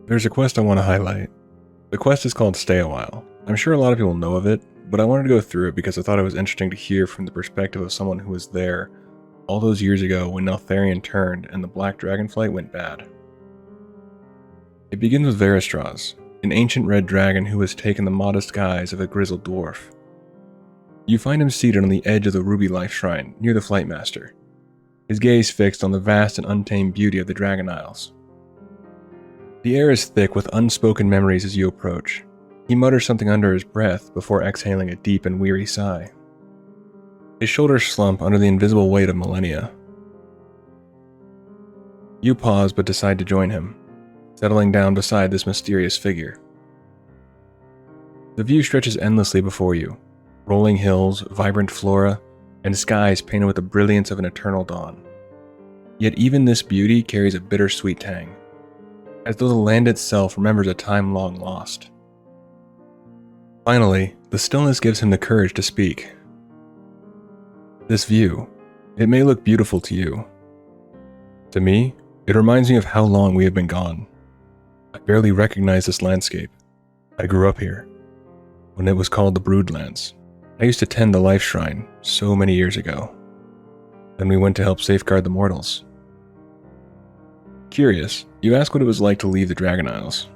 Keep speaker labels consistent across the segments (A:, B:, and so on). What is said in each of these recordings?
A: There's a quest I want to highlight. The quest is called Stay a While. I'm sure a lot of people know of it, but I wanted to go through it because I thought it was interesting to hear from the perspective of someone who was there all those years ago when Neltharion turned and the Black Dragonflight went bad. It begins with Varistraz, an ancient red dragon who has taken the modest guise of a grizzled dwarf. You find him seated on the edge of the Ruby Life Shrine, near the Flightmaster, his gaze fixed on the vast and untamed beauty of the Dragon Isles. The air is thick with unspoken memories as you approach. He mutters something under his breath before exhaling a deep and weary sigh. His shoulders slump under the invisible weight of millennia. You pause but decide to join him, settling down beside this mysterious figure. The view stretches endlessly before you, rolling hills, vibrant flora, and skies painted with the brilliance of an eternal dawn. Yet even this beauty carries a bittersweet tang, as though the land itself remembers a time long lost. Finally, the stillness gives him the courage to speak. This view, it may look beautiful to you. To me, it reminds me of how long we have been gone. I barely recognize this landscape. I grew up here, when it was called the Broodlands. I used to tend the Life Shrine so many years ago. Then we went to help safeguard the mortals. Curious, you ask what it was like to leave the Dragon Isles.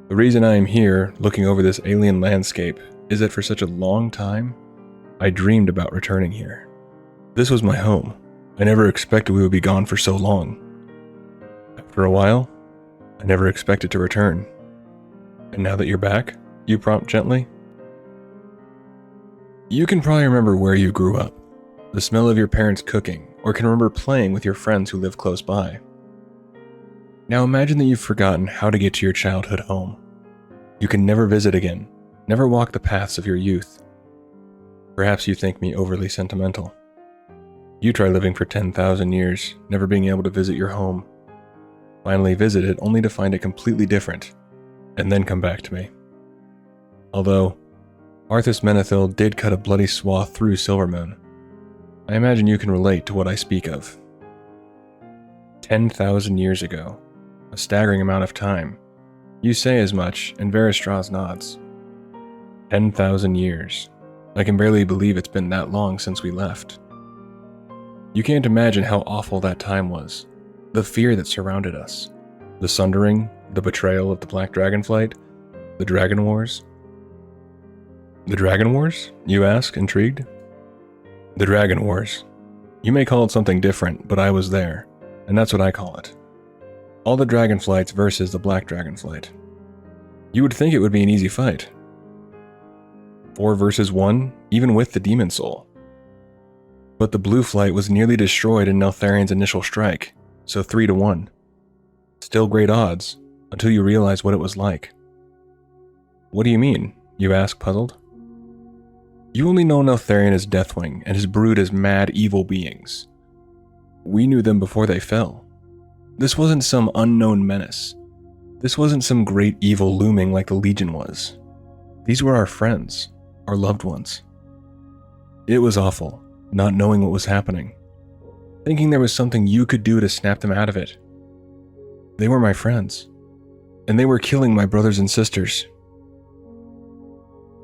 A: The reason I am here, looking over this alien landscape, is that for such a long time, I dreamed about returning here. This was my home. I never expected we would be gone for so long. After a while, I never expected to return. And now that you're back, you prompt gently. You can probably remember where you grew up, the smell of your parents' cooking, or can remember playing with your friends who live close by. Now imagine that you've forgotten how to get to your childhood home. You can never visit again, never walk the paths of your youth. Perhaps you think me overly sentimental. You try living for 10,000 years, never being able to visit your home. Finally visit it only to find it completely different, and then come back to me. Although, Arthas Menethil did cut a bloody swath through Silvermoon. I imagine you can relate to what I speak of. 10,000 years ago, a staggering amount of time. You say as much, and Varistraz nods. 10,000 years. I can barely believe it's been that long since we left. You can't imagine how awful that time was. The fear that surrounded us. The sundering, the betrayal of the Black Dragonflight, the Dragon Wars. The Dragon Wars? You ask, intrigued. The Dragon Wars. You may call it something different, but I was there, and that's what I call it. All the Dragonflights versus the Black Dragonflight. You would think it would be an easy fight. 4 versus 1, even with the Demon Soul. But the Blue Flight was nearly destroyed in Neltharion's initial strike, so 3-1. Still great odds, until you realize what it was like. What do you mean? You ask, puzzled. You only know Neltharion as Deathwing and his brood as mad, evil beings. We knew them before they fell. This wasn't some unknown menace. This wasn't some great evil looming like the Legion was. These were our friends, our loved ones. It was awful, not knowing what was happening. Thinking there was something you could do to snap them out of it. They were my friends, and they were killing my brothers and sisters.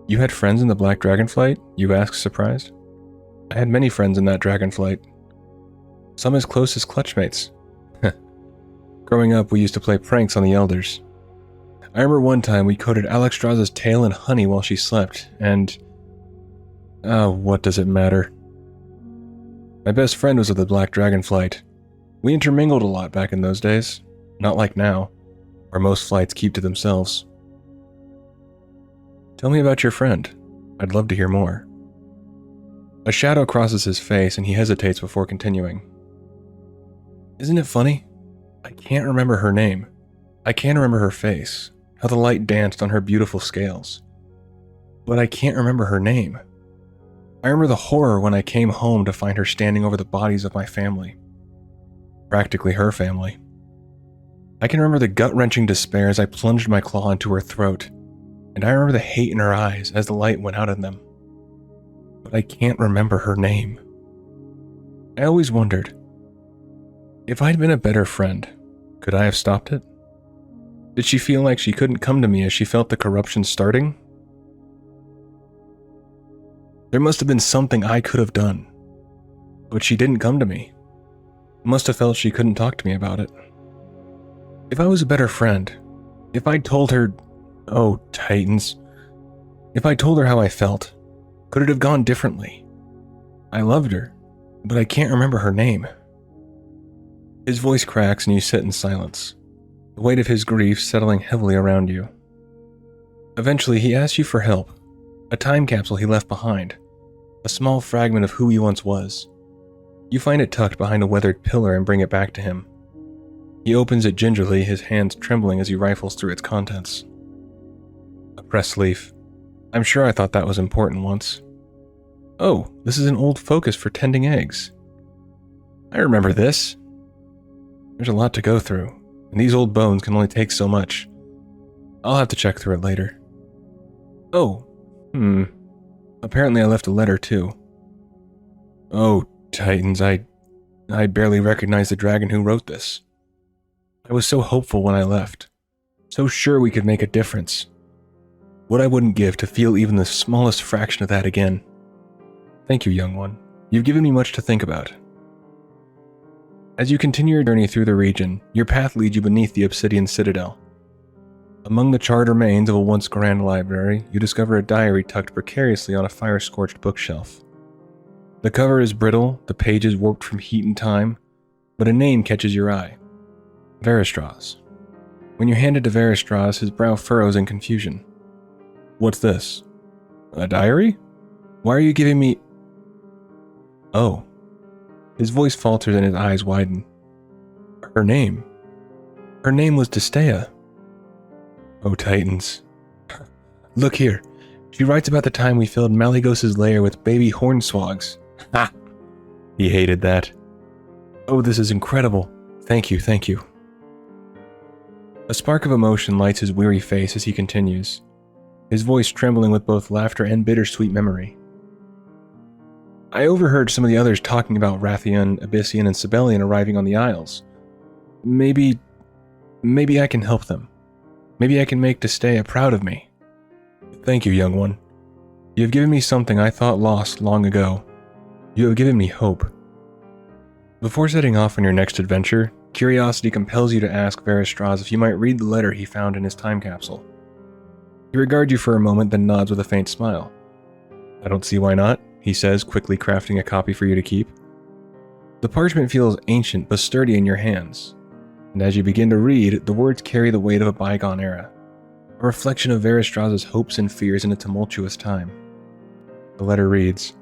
A: You had friends in the Black Dragonflight? You ask, surprised. I had many friends in that Dragonflight. Some as close as clutchmates. Growing up, we used to play pranks on the elders. I remember one time we coated Alexstrasza's tail in honey while she slept, and... what does it matter? My best friend was of the Black Dragonflight. We intermingled a lot back in those days, not like now, where most flights keep to themselves. Tell me about your friend. I'd love to hear more. A shadow crosses his face and he hesitates before continuing. Isn't it funny? I can't remember her name. I can remember her face, how the light danced on her beautiful scales. But I can't remember her name. I remember the horror when I came home to find her standing over the bodies of my family. Practically her family. I can remember the gut-wrenching despair as I plunged my claw into her throat, and I remember the hate in her eyes as the light went out in them. But I can't remember her name. I always wondered, if I'd been a better friend, could I have stopped it? Did she feel like she couldn't come to me as she felt the corruption starting? There must have been something I could have done. But she didn't come to me. Must have felt she couldn't talk to me about it. If I was a better friend, if I told her, oh, Titans, if I told her how I felt, could it have gone differently? I loved her, but I can't remember her name. His voice cracks and you sit in silence, the weight of his grief settling heavily around you. Eventually, he asks you for help, a time capsule he left behind, a small fragment of who he once was. You find it tucked behind a weathered pillar and bring it back to him. He opens it gingerly, his hands trembling as he rifles through its contents. A pressed leaf. I'm sure I thought that was important once. Oh, this is an old focus for tending eggs. I remember this. There's a lot to go through, and these old bones can only take so much. I'll have to check through it later. Oh, apparently I left a letter too. Oh, Titans, I barely recognize the dragon who wrote this. I was so hopeful when I left, so sure we could make a difference. What I wouldn't give to feel even the smallest fraction of that again. Thank you, young one. You've given me much to think about. As you continue your journey through the region, your path leads you beneath the obsidian citadel. Among the charred remains of a once grand library, you discover a diary tucked precariously on a fire-scorched bookshelf. The cover is brittle, the pages warped from heat and time, but a name catches your eye. Veristraz. When you're handed to Veristraz, his brow furrows in confusion. What's this? A diary? Why are you giving me... Oh. His voice falters and his eyes widen. Her name. Her name was Destea. Oh, Titans. Look here. She writes about the time we filled Malygos's lair with baby hornswogs. Ha! He hated that. Oh, this is incredible. Thank you, thank you. A spark of emotion lights his weary face as he continues, his voice trembling with both laughter and bittersweet memory. I overheard some of the others talking about Rathian, Abyssian, and Sibelian arriving on the Isles. Maybe I can help them. Maybe I can make Destea proud of me. Thank you, young one. You have given me something I thought lost long ago. You have given me hope. Before setting off on your next adventure, curiosity compels you to ask Veristraz if you might read the letter he found in his time capsule. He regards you for a moment, then nods with a faint smile. I don't see why not, he says, quickly crafting a copy for you to keep. The parchment feels ancient but sturdy in your hands, and as you begin to read, the words carry the weight of a bygone era, a reflection of Veristraz's hopes and fears in a tumultuous time. The letter reads,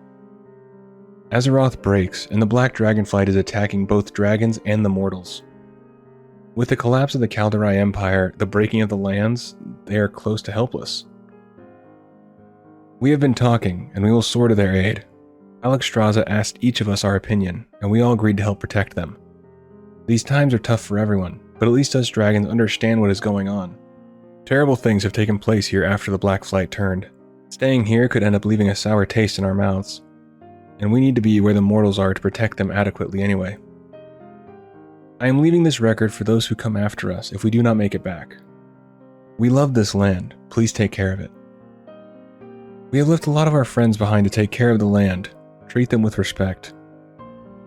A: Azeroth breaks, and the Black Dragonflight is attacking both dragons and the mortals. With the collapse of the Kaldari Empire, the breaking of the lands, they are close to helpless. We have been talking, and we will soar to their aid. Alexstrasza asked each of us our opinion, and we all agreed to help protect them. These times are tough for everyone, but at least us dragons understand what is going on. Terrible things have taken place here after the Black Flight turned. Staying here could end up leaving a sour taste in our mouths, and we need to be where the mortals are to protect them adequately anyway. I am leaving this record for those who come after us if we do not make it back. We love this land, please take care of it. We have left a lot of our friends behind to take care of the land, treat them with respect.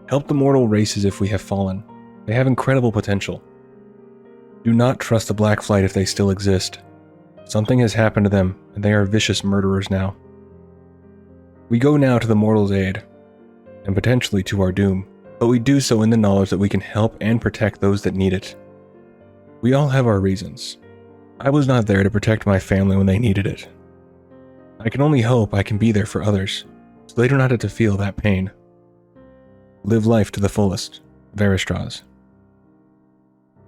A: Help the mortal races if we have fallen, they have incredible potential. Do not trust the Black Flight if they still exist. Something has happened to them, and they are vicious murderers now. We go now to the mortals' aid, and potentially to our doom, but we do so in the knowledge that we can help and protect those that need it. We all have our reasons. I was not there to protect my family when they needed it. I can only hope I can be there for others, so they do not have to feel that pain. Live life to the fullest, Veristraz.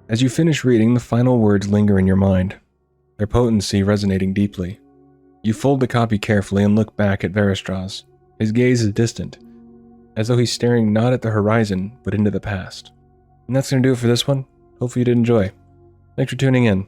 A: As you finish reading, the final words linger in your mind, their potency resonating deeply. You fold the copy carefully and look back at Veristraz. His gaze is distant, as though he's staring not at the horizon, but into the past. And that's going to do it for this one. Hopefully you did enjoy. Thanks for tuning in.